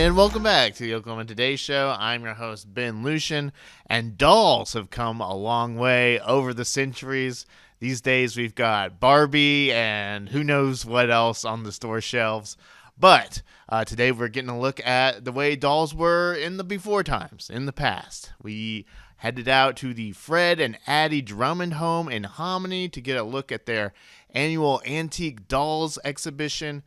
And welcome back to the Oklahoma Today Show. I'm your host, Ben Lucian, and dolls have come a long way over the centuries. These days we've got Barbie and who knows what else on the store shelves. But today we're getting a look at the way dolls were in the before times, in the past. We headed out to the Fred and Addie Drummond home in Hominy to get a look at their annual Antique Dolls exhibition.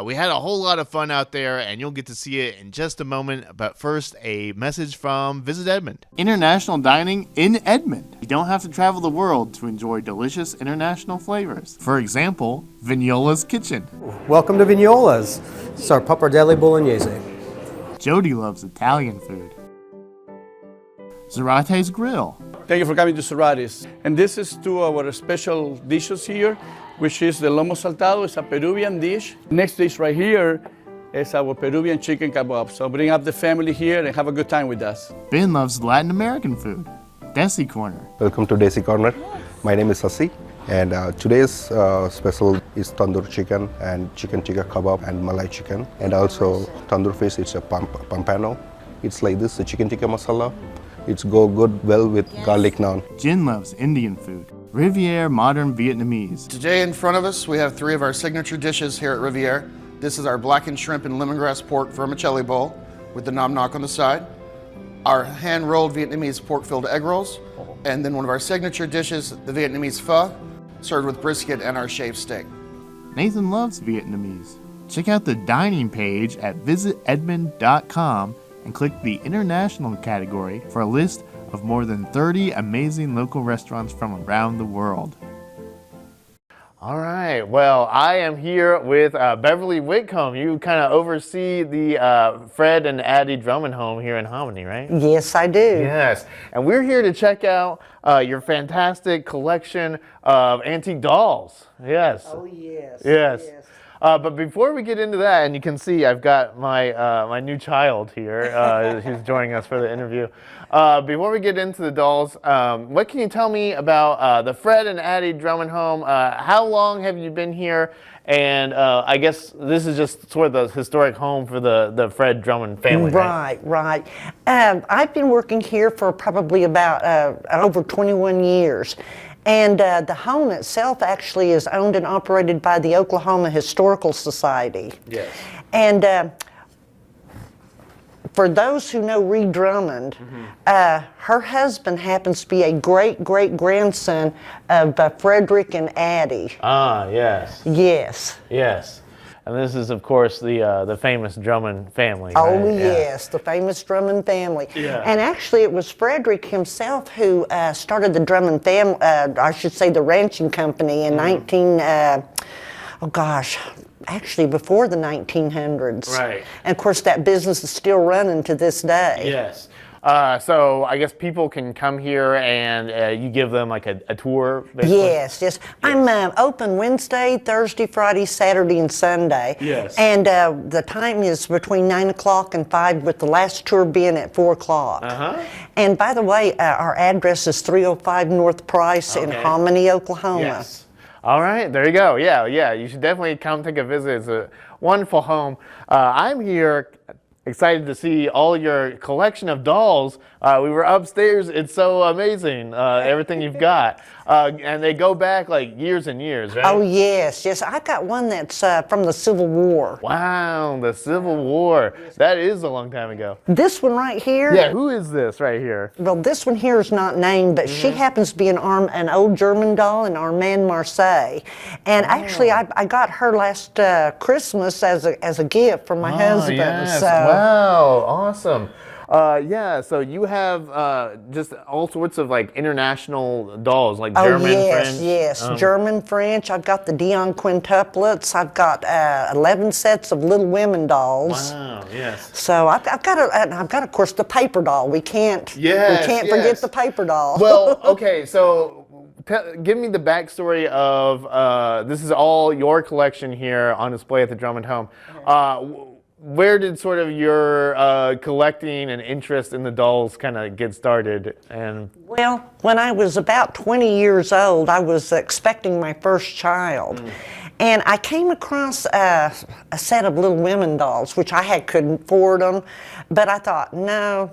We had a whole lot of fun out there, and you'll get to see it in just a moment. But first, a message from Visit Edmond. International dining in Edmond. You don't have to travel the world to enjoy delicious international flavors. For example, Vignola's Kitchen. Welcome to Vignola's. It's our pappardelle bolognese. Jody loves Italian food. Zarate's Grill. Thank you for coming to Zarate's. And this is two of our special dishes here, which is the lomo saltado. It's a Peruvian dish. Next dish right here is our Peruvian chicken kebab. So bring up the family here and have a good time with us. Ben loves Latin American food. Desi Corner. Welcome to Desi Corner. My name is Sasi, and today's special is tandoor chicken and chicken tikka kebab and Malai chicken, and also tandoor fish. It's a pampano. It's like this, the chicken tikka masala. It's go good well with garlic naan. Jin loves Indian food. Riviere Modern Vietnamese. Today in front of us, we have three of our signature dishes here at Riviere. This is our blackened shrimp and lemongrass pork vermicelli bowl with the nom knock on the side. Our hand-rolled Vietnamese pork-filled egg rolls. And then one of our signature dishes, the Vietnamese pho, served with brisket and our shaved steak. Nathan loves Vietnamese. Check out the dining page at visitedmond.com and click the International category for a list of more than 30 amazing local restaurants from around the world. All right, well, I am here with Beverly Whitcomb. You kind of oversee the Fred and Addie Drummond home here in Hominy, right? Yes, I do. Yes, and we're here to check out your fantastic collection of antique dolls. Yes. Oh, yes. Yes. But before we get into that, and you can see I've got my my new child here who's joining us for the interview. Before we get into the dolls, what can you tell me about the Fred and Addie Drummond home? How long have you been here? And I guess this is just sort of the historic home for the Fred Drummond family, right? Right. I've been working here for probably about over 21 years. And the home itself actually is owned and operated by the Oklahoma Historical Society. Yes. And for those who know Ree Drummond, her husband happens to be a great-great-grandson of Frederick and Addie. Ah, yes. Yes. Yes. And this is, of course, the famous Drummond family. Oh, right? yes, the famous Drummond family. Yeah. And actually, it was Frederick himself who started the Drummond family, I should say the ranching company in actually before the 1900s. Right. And of course, that business is still running to this day. Yes. So I guess people can come here and you give them like a tour, basically? Yes. I'm open Wednesday, Thursday, Friday, Saturday, and Sunday. Yes. And the time is between 9 o'clock and 5, with the last tour being at 4 o'clock. And by the way, our address is 305 North Price in Hominy, Oklahoma. Yes. All right, there you go. Yeah, you should definitely come take a visit. It's a wonderful home. I'm here excited to see all your collection of dolls. We were upstairs. It's so amazing, everything you've got. And they go back like years and years, right? Oh, yes. I got one that's from the Civil War. Wow, the Civil War. That is a long time ago. This one right here. Yeah, who is this right here? Well, this one here is not named, but she happens to be an old German doll, an Armand Marseille. And actually, I got her last Christmas as a gift from my husband. Yes. So. Wow, awesome. So you have just all sorts of like international dolls, like German, French. Yes, German, French. I've got the Dion quintuplets. I've got 11 sets of Little Women dolls. Wow, yes. So I've got of course the paper doll. We can't forget the paper doll. Well, okay, so give me the backstory of this is all your collection here on display at the Drummond home. where did sort of your collecting and interest in the dolls kind of get started? And Well, when I was about 20 years old, I was expecting my first child. And I came across a set of Little Women dolls, which couldn't afford them, but I thought, no,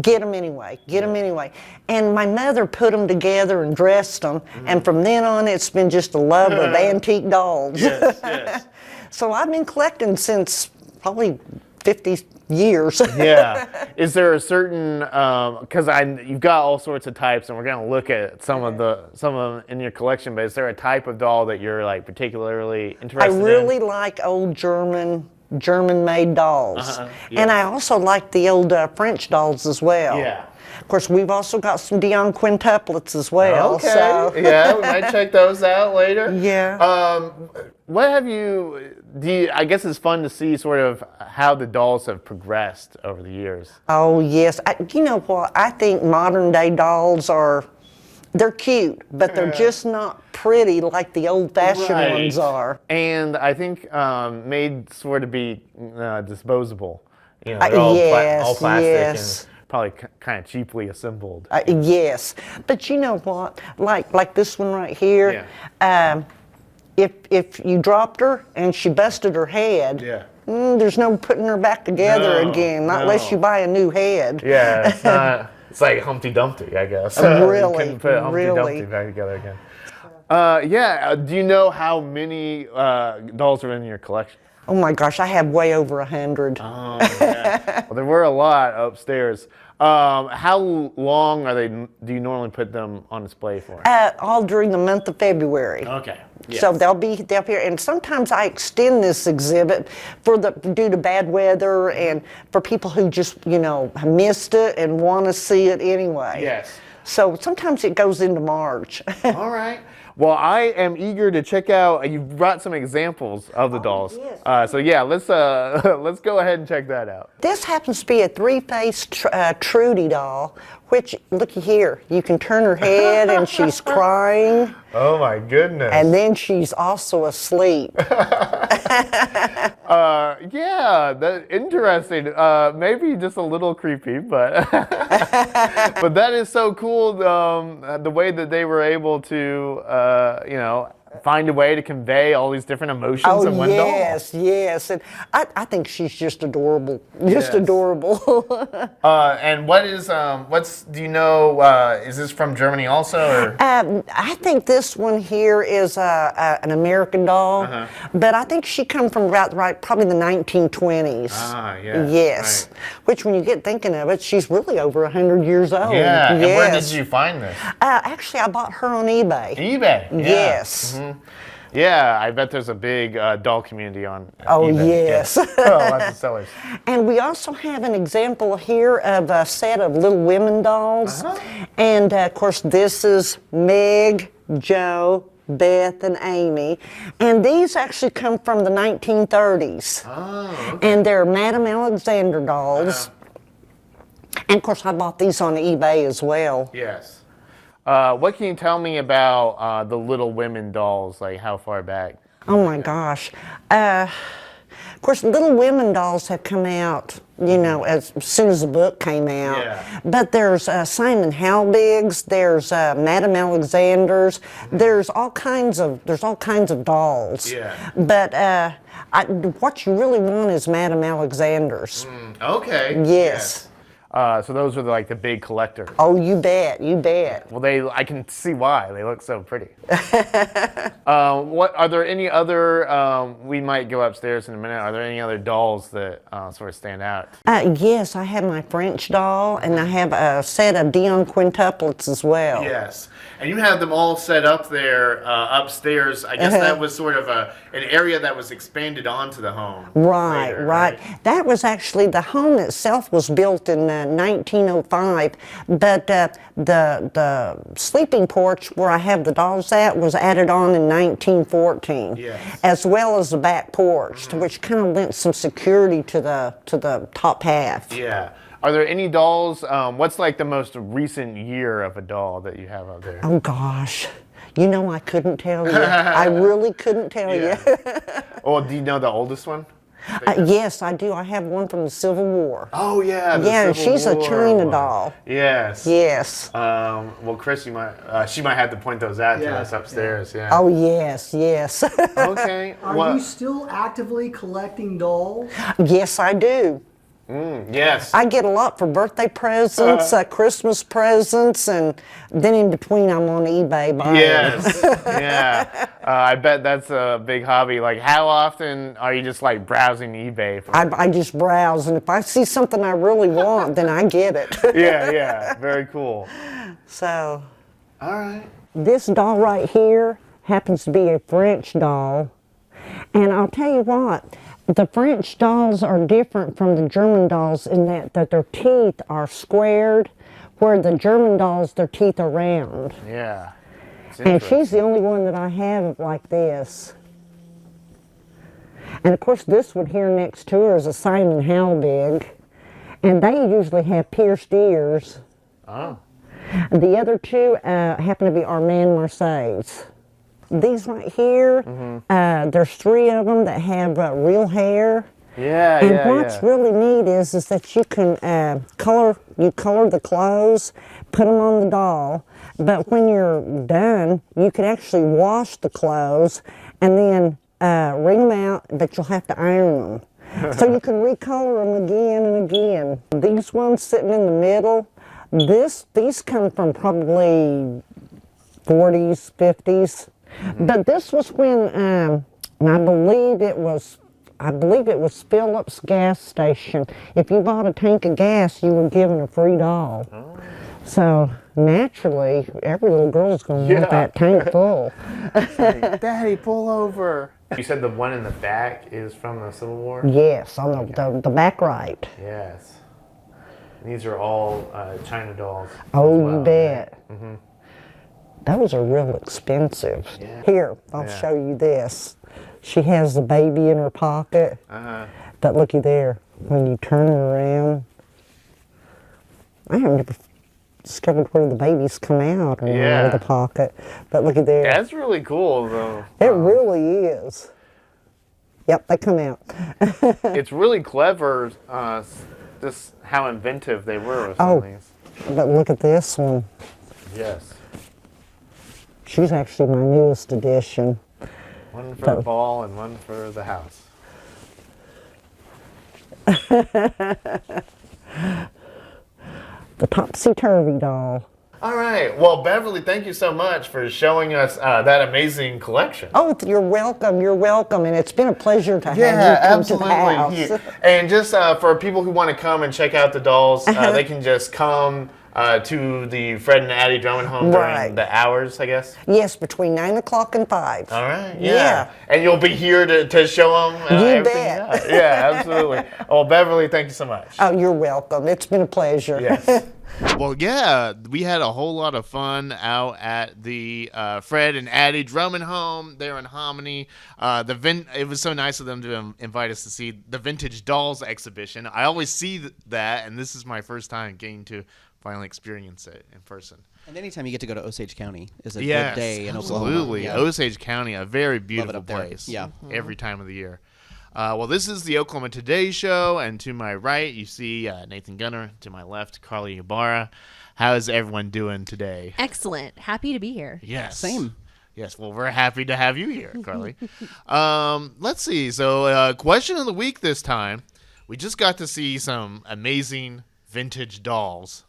get them anyway, get them anyway. And my mother put them together and dressed them, and from then on, it's been just a love of antique dolls. yes, yes. So I've been collecting since probably 50 years. Yeah. Is there a certain because you've got all sorts of types, and we're going to look at some of them in your collection. But is there a type of doll that you're like particularly I interested in? really like old German-made dolls, and I also like the old French dolls as well. Yeah. Of course, we've also got some Dion quintuplets as well. Okay. So. Yeah, we might check those out later. Yeah. What have I guess it's fun to see sort of how the dolls have progressed over the years. Oh yes. You know what? I think modern day dolls they're cute, but they're just not pretty like the old-fashioned ones are. And I think made sort of be disposable. You know, they're all Yes, all plastic yes. and probably kind of cheaply assembled. Yes, but you know what? Like this one right here. If you dropped her and she busted her head, there's no putting her back together again, not unless you buy a new head. Yeah, it's not. It's like Humpty Dumpty, I guess. Really, you couldn't put Humpty really. Dumpty back together again. Do you know how many dolls are in your collection? Oh my gosh, I have way over 100. Oh, yeah. Well, there were a lot upstairs. How long do you normally put them on display for? All during the month of February. Okay. Yes. So they'll be here, and sometimes I extend this exhibit due to bad weather and for people who just missed it and want to see it anyway. Yes. So sometimes it goes into March. All right. Well, I am eager to check out. You brought some examples of the dolls. yes. So yeah, let's go ahead and check that out. This happens to be a three-faced Trudy doll, which, looky here, you can turn her head and she's crying, Oh my goodness. and then she's also asleep. Yeah, that's interesting. Maybe just a little creepy, but but that is so cool. The way that they were able to, find a way to convey all these different emotions in one doll. Yes, and I think she's just adorable, Yes. adorable. And do you know? Is this from Germany also? Or? I think this one here is an American doll, but I think she come from probably the 1920s. Ah, yeah. Yes, Right. which when you get thinking of it, she's really over 100 years old. Yeah. And where Yes. did you find this? Actually, I bought her on eBay. eBay. Yeah. Yes. Yeah, I bet there's a big doll community on Oh, eBay. yes. Yeah. Oh, lots of sellers. And we also have an example here of a set of Little Women dolls. And of course, this is Meg, Joe, Beth, and Amy. And these actually come from the 1930s. Oh, okay. And they're Madame Alexander dolls. And of course, I bought these on eBay as well. Yes. What can you tell me about the Little Women dolls? Like how far back? Oh my gosh. Of course, Little Women dolls have come out, as soon as the book came out. Yeah. But there's Simon Halbig's, there's Madame Alexander's, there's all kinds of dolls. Yeah. But what you really want is Madame Alexander's. Okay. Yes. So those are like the big collectors. Oh, you bet, you bet. Well, I can see why they look so pretty. What are there any other? We might go upstairs in a minute. Are there any other dolls that sort of stand out? Yes, I have my French doll, and I have a set of Dion quintuplets as well. Yes, and you have them all set up there upstairs. I guess that was sort of an area that was expanded onto the home. Right, later, right. That was actually, the home itself was built in 1905, but the sleeping porch where I have the dolls at was added on in 1914, Yes. as well as the back porch, which kind of lent some security to the top half. Yeah. Are there any dolls? What's like the most recent year of a doll that you have out there? Oh gosh, I couldn't tell you. I really couldn't tell you. Oh, do you know the oldest one? Yes, I do. I have one from the Civil War. Oh yeah. Yeah, she's a China doll. Yes. Yes. Well, Chris, she might have to point those out to us upstairs. Yeah. Oh, yes, yes. Okay. Are you still actively collecting dolls? Yes, I do. Yes. I get a lot for birthday presents, Christmas presents, and then in between I'm on eBay buying. Yes. Yeah. I bet that's a big hobby. Like, how often are you just like browsing eBay? I just browse, and if I see something I really want, then I get it. Yeah. Very cool. So, All right. this doll right here happens to be a French doll. And I'll tell you what, the French dolls are different from the German dolls in that their teeth are squared, where the German dolls, their teeth are round. Yeah. And she's the only one that I have like this. And of course this one here next to her is a Simon Halbig. And they usually have pierced ears. Oh. The other two happen to be Armand Marseilles. These right here, there's 3 of them that have real hair. Yeah. And what's really neat is that you can color the clothes, put them on the doll, but when you're done, you can actually wash the clothes and then wring them out, but you'll have to iron them. So you can recolor them again and again. These ones sitting in the middle, these come from probably 40s, 50s. But this was when, I believe it was Phillips gas station. If you bought a tank of gas, you were given a free doll. Oh. So naturally, every little girl's going to want that tank full. Like, Daddy, pull over. You said the one in the back is from the Civil War? Yes, on the back right. Yes. These are all China dolls. Oh, you bet. Those are real expensive. Yeah. Here, I'll show you this. She has the baby in her pocket. But looky there, when you turn her around, I have never discovered where the babies come out or out of the pocket. But looky there. That's really cool, though. It really is. Yep, they come out. It's really clever, just how inventive they were with some of these. But look at this one. Yes. She's actually my newest addition. One for the ball and one for the house. The topsy-turvy doll. All right. Well, Beverly, thank you so much for showing us that amazing collection. Oh, you're welcome. You're welcome. And it's been a pleasure to have you come to the house. And just for people who want to come and check out the dolls, they can just come to the Fred and Addie Drummond home during the hours, I guess? Yes, between 9 o'clock and 5. All right, yeah. And you'll be here to show them everything? Bet. Yeah, absolutely. Well, Beverly, thank you so much. Oh, you're welcome. It's been a pleasure. Yes. Well, yeah, we had a whole lot of fun out at the Fred and Addie Drummond home there in Hominy. It was so nice of them to invite us to see the Vintage Dolls exhibition. I always see that, and this is my first time getting to finally experience it in person. And anytime you get to go to Osage County is a good Yes, day in Oklahoma. absolutely. Yeah. Osage County, a very beautiful up there. place. Yeah. Every time of the year. Well, this is the Oklahoma Today Show, and to my right, you see Nathan Gunner. To my left, Carly Ibarra. How is everyone doing today? Excellent. Happy to be here. Yes. Same. Yes, well, we're happy to have you here, Carly. Let's see. So, question of the week this time. We just got to see some amazing vintage dolls.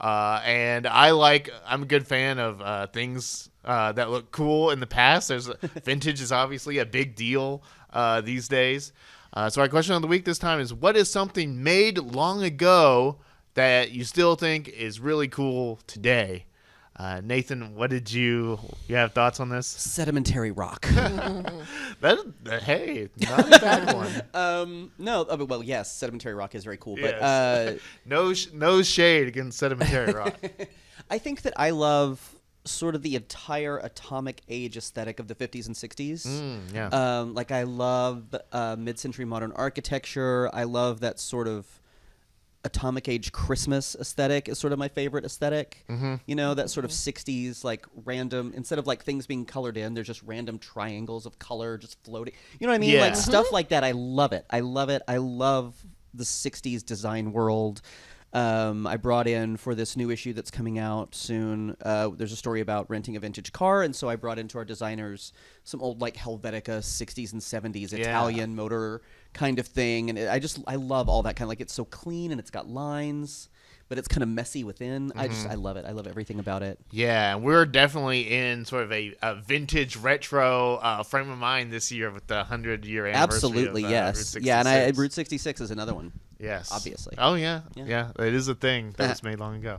And I'm a good fan of things that look cool in the past. Vintage is obviously a big deal these days. So our question of the week this time is, what is something made long ago that you still think is really cool today? Nathan, what did you have thoughts on this? Sedimentary rock. Hey, not a bad one. No, well, yes, sedimentary rock is very cool, Yes. but no shade against sedimentary rock. I think that I love sort of the entire atomic age aesthetic of the 50s and 60s. Yeah. Like I love mid-century modern architecture. I love that sort of atomic age Christmas aesthetic is sort of my favorite aesthetic. You know, that sort of 60s, like random, instead of like things being colored in, there's just random triangles of color just floating. You know what I mean? Yeah. Like stuff like that. I love it. I love it. I love the 60s design world. I brought in for this new issue that's coming out soon. There's a story about renting a vintage car, and so I brought into our designers some old like Helvetica 60s and 70s Italian motor kind of thing, and I love all that kind of like it's so clean and it's got lines, but it's kind of messy within. I love it. I love everything about it. Yeah, we're definitely in sort of a vintage retro frame of mind this year with the 100-year anniversary. Absolutely, of, yes. Route 66. Yeah, and Route 66 is another one. Yes. Obviously. Oh, yeah. It is a thing that was made long ago.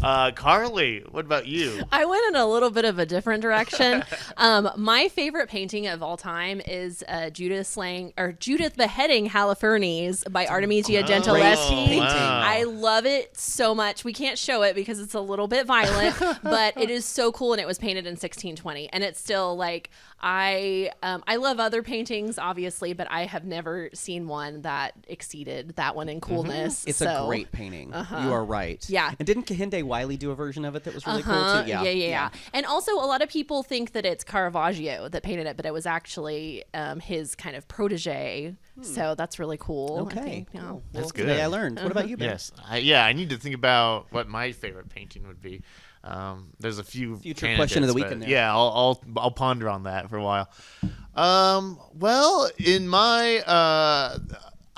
Carly, what about you? I went in a little bit of a different direction. My favorite painting of all time is Judith beheading Holofernes by Artemisia Gentileschi. Wow. I love it so much. We can't show it because it's a little bit violent, but it is so cool, and it was painted in 1620, and it's still like I love other paintings, obviously, but I have never seen one that exceeded that one in coolness. It's a great painting. You are right. Yeah. And didn't Kehinde Wiley do a version of it that was really cool too? Yeah. And also, a lot of people think that it's Caravaggio that painted it, but it was actually his kind of protege. So that's really cool. Okay. I think. Yeah. Cool. That's Well, good. Today I learned. What about you, Ben? Yes. I need to think about what my favorite painting would be. There's a few Future question of the week candidates, in there. but yeah, I'll ponder on that for a while. Well, in my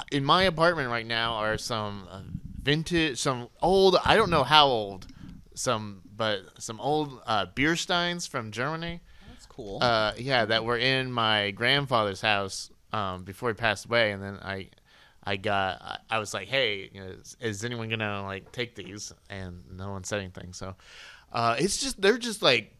apartment right now are some vintage, some old. I don't know how old, some old beer steins from Germany. That's cool. That were in my grandfather's house before he passed away, and then I was like, hey, is anyone gonna like take these? And no one said anything. So they're just like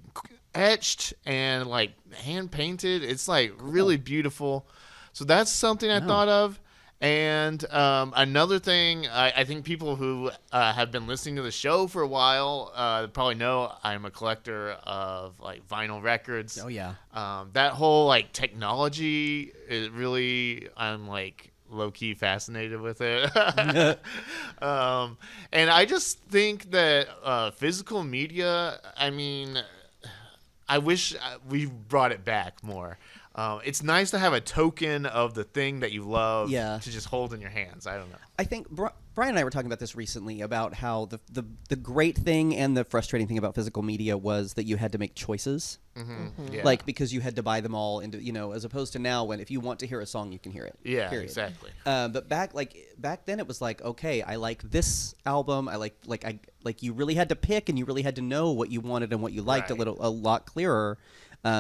etched and like hand painted. It's like really beautiful. So that's something I thought of. And another thing, I think people who have been listening to the show for a while probably know I'm a collector of like vinyl records. Oh yeah. That whole like technology is really, I'm like low-key fascinated with it. And I just think that physical media, I mean, I wish we brought it back more. It's nice to have a token of the thing that you love to just hold in your hands. I don't know. I think Brian and I were talking about this recently about how the great thing and the frustrating thing about physical media was that you had to make choices. Yeah. Like, because you had to buy them all into, as opposed to now when if you want to hear a song, you can hear it. Yeah, period. exactly. But back then it was like, okay, I like this album. I like you really had to pick and you really had to know what you wanted and what you liked Right. a lot clearer,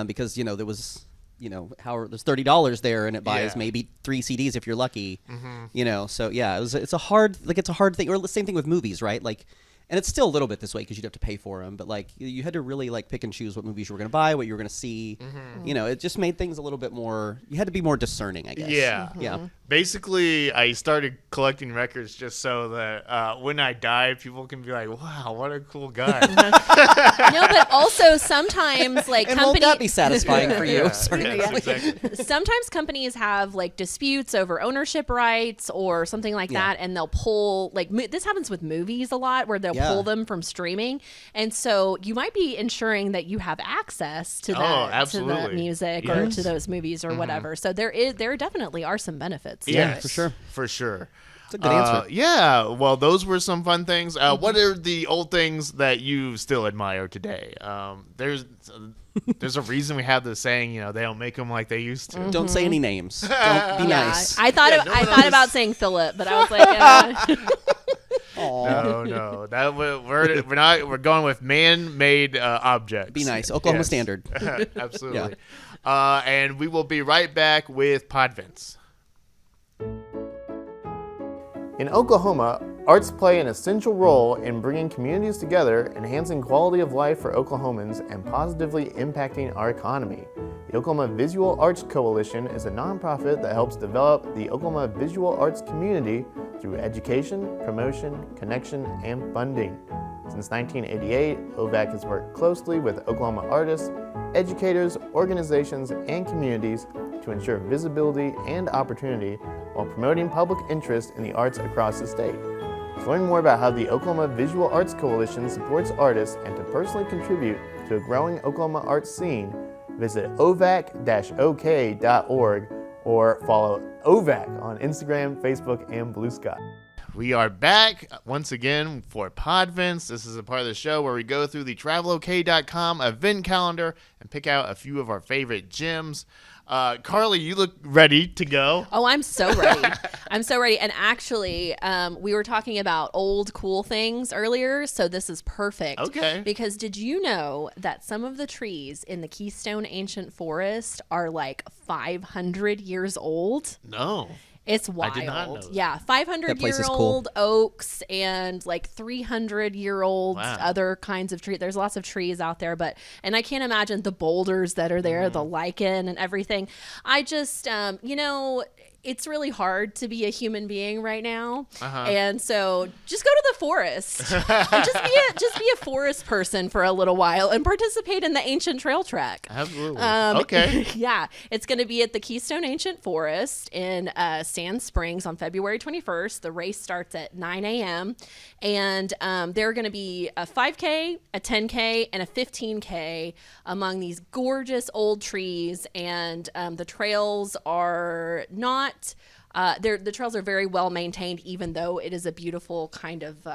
because there was there's $30 there and it buys maybe 3 CDs if you're lucky. So yeah, it's a hard thing. Or the same thing with movies, right? Like, and it's still a little bit this way because you'd have to pay for them, but like you had to really like pick and choose what movies you were going to buy, what you were going to see. It just made things a little bit more. You had to be more discerning, I guess. Yeah. Basically, I started collecting records just so that when I die, people can be like, "Wow, what a cool guy." No, but also sometimes like And won't that be satisfying for you? Exactly. Sometimes companies have like disputes over ownership rights or something like that, and they'll pull like this happens with movies a lot where they'll pull them from streaming, and so you might be ensuring that you have access to that to the music or to those movies or whatever. So there definitely are some benefits. Yes, for sure. That's a good answer. Yeah, well, those were some fun things. What are the old things that you still admire today? There's a reason we have the saying, they don't make them like they used to. Don't say any names. Don't be nice. I thought about saying Philip, but I was like, No, that we're going with man-made objects. Be nice. Oklahoma Standard. Absolutely. And we will be right back with Podvents. In Oklahoma, arts play an essential role in bringing communities together, enhancing quality of life for Oklahomans, and positively impacting our economy. The Oklahoma Visual Arts Coalition is a nonprofit that helps develop the Oklahoma visual arts community through education, promotion, connection, and funding. Since 1988, OVAC has worked closely with Oklahoma artists, educators, organizations, and communities to ensure visibility and opportunity while promoting public interest in the arts across the state. To learn more about how the Oklahoma Visual Arts Coalition supports artists and to personally contribute to a growing Oklahoma arts scene, visit ovac-ok.org or follow OVAC on Instagram, Facebook, and Blue Sky. We are back once again for Podvents. This is a part of the show where we go through the travelok.com event calendar and pick out a few of our favorite gyms. Carly, you look ready to go. Oh, I'm so ready. I'm so ready. And actually, we were talking about old cool things earlier, so this is perfect. Okay. Because did you know that some of the trees in the Keystone Ancient Forest are like 500 years old? No. It's wild. I did not know that. Yeah, That place is cool. 500-year-old oaks and like 300-year-old Wow. other kinds of trees. There's lots of trees out there, and I can't imagine the boulders that are there, the lichen and everything. I just, it's really hard to be a human being right now, and so just go to the forest and just be a forest person for a little while and participate in the ancient trail trek. Absolutely. Okay. Yeah, it's going to be at the Keystone Ancient Forest in Sand Springs on February 21st. The race starts at 9 a.m. And there are going to be a 5K, a 10K, and a 15K among these gorgeous old trees. And the trails are not... the trails are very well maintained, even though it is a beautiful kind of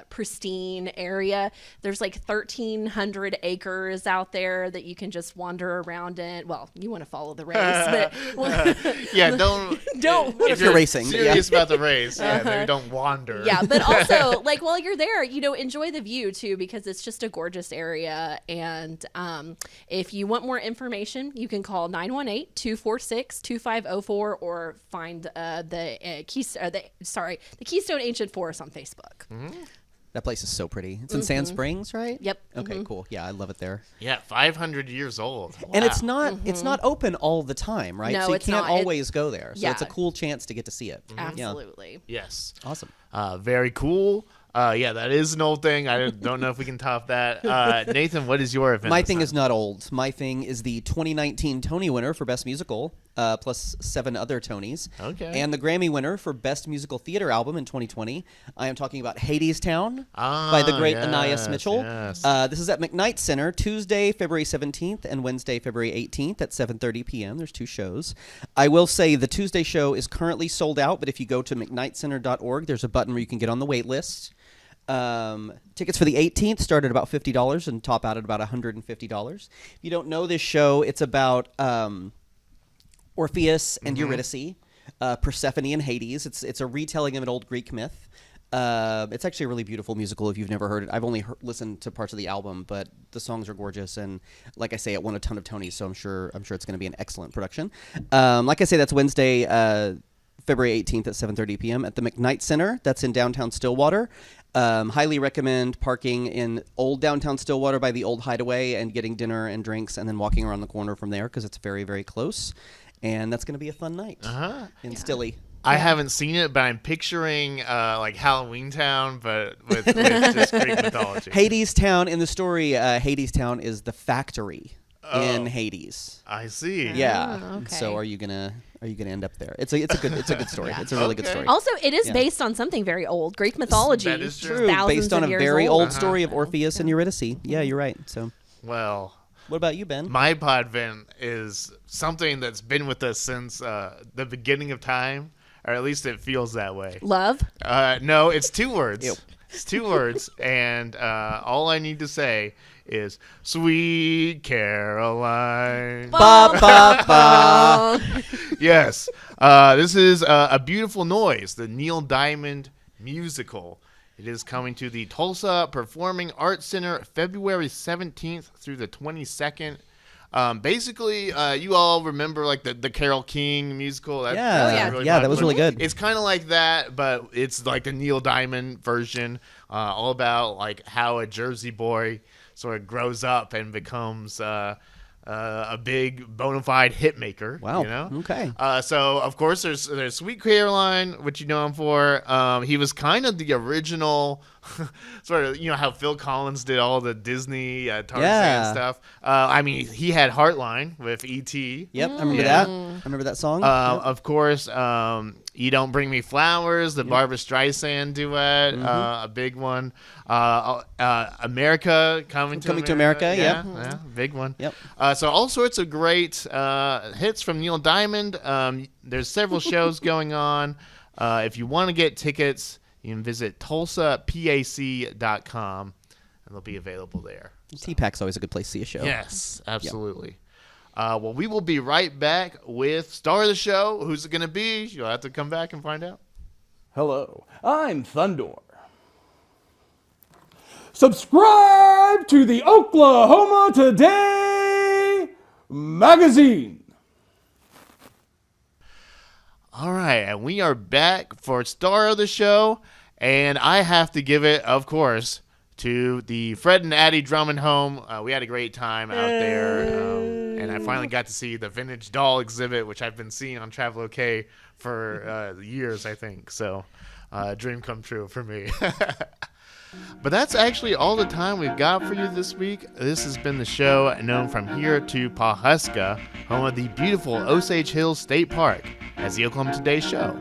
pristine area. There's like 1,300 acres out there that you can just wander around in. Well, you want to follow the race, but Yeah, don't. If you're racing, but yeah. Serious about the race, maybe don't wander. yeah, but also like while you're there, enjoy the view too, because it's just a gorgeous area. And if you want more information, you can call 918-246-2504 or find the Keystone Ancient Forest on Facebook. That place is so pretty. It's in Sand Springs, right? Yep. Okay, cool. Yeah, I love it there. Yeah, 500 years old. And Wow. it's not open all the time, right? No, so you it's can't not. always go there. So it's a yeah. cool chance to get to see it. Absolutely. Yes. Yeah. Awesome. Very cool. Yeah, that is an old thing. I don't know if we can top that. Nathan, what is your event? My thing is not old. My thing is the 2019 Tony winner for Best Musical, plus 7 other Tonys. Okay. And the Grammy winner for Best Musical Theater Album in 2020. I am talking about Hadestown by the great Anais Mitchell. Yes. This is at McKnight Center, Tuesday, February 17th and Wednesday, February 18th at 7:30 p.m. There's 2 shows. I will say the Tuesday show is currently sold out, but if you go to mcknightcenter.org, there's a button where you can get on the wait list. Tickets for the 18th start at about $50 and top out at about $150. If you don't know this show, it's about Orpheus and Eurydice, Persephone and Hades. It's a retelling of an old Greek myth. It's actually a really beautiful musical if you've never heard it. I've only listened to parts of the album, but the songs are gorgeous, and like I say, it won a ton of Tonys, so I'm sure it's going to be an excellent production. Like I say, that's Wednesday, February 18th at 7:30 p.m. at the McKnight Center. That's in downtown Stillwater. Highly recommend parking in old downtown Stillwater by the old Hideaway and getting dinner and drinks and then walking around the corner from there because it's very, very close. And that's going to be a fun night in Stilly. I haven't seen it, but I'm picturing like Halloween Town, but with just Greek mythology. Hadestown, in the story, Hadestown is the factory in Hades. I see. Yeah. okay. So are you gonna end up there? It's a good story. It's a really good story. Also, it is based on something very old, Greek mythology. That is true. Thousands Based on of a years very old. old story of Orpheus and Eurydice. Yeah, you're right. So Well, what about you, Ben? my podvent is something that's been with us since the beginning of time, or at least it feels that way. Love. No, it's 2 words. Ew. It's 2 words, and all I need to say is "Sweet Caroline." Ba ba ba. Yes, this is a beautiful noise. The Neil Diamond musical. It is coming to the Tulsa Performing Arts Center February 17th through the 22nd. Basically, you all remember like the Carole King musical. That that was really good. It's kind of like that, but it's like the Neil Diamond version, all about like how a Jersey boy sort of grows up and becomes a big bona fide hit maker. Wow. You know? Okay. So of course there's Sweet Caroline, which you know him for. He was kind of the original, sort of, you know how Phil Collins did all the Disney Tarzan stuff. I mean, he had Heartline with E.T. Yep, I remember that. remember that song. Of course, You Don't Bring Me Flowers, the Barbra Streisand duet, a big one. America, Coming to America, yeah, big one. Yep. So all sorts of great hits from Neil Diamond. There's several shows going on. If you want to get tickets, you can visit tulsapac.com, and they'll be available there. TPAC's always a good place to see a show. Yes, absolutely. Well, we will be right back with star of the show. Who's it going to be? You'll have to come back and find out. Hello, I'm Thunder. Subscribe to the Oklahoma Today magazine. All right, and we are back for star of the show, and I have to give it, of course, to the Fred and Addie Drummond home. We had a great time out there, and I finally got to see the vintage doll exhibit, which I've been seeing on Travel OK for years, I think. So, dream come true for me. But that's actually all the time we've got for you this week. This has been the show known from here to Pawhuska, home of the beautiful Osage Hills State Park, as the Oklahoma Today Show.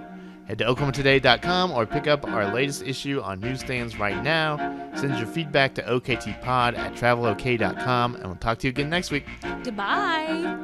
Head to oklahomatoday.com or pick up our latest issue on newsstands right now. Send your feedback to oktpod@travelok.com, and we'll talk to you again next week. Goodbye.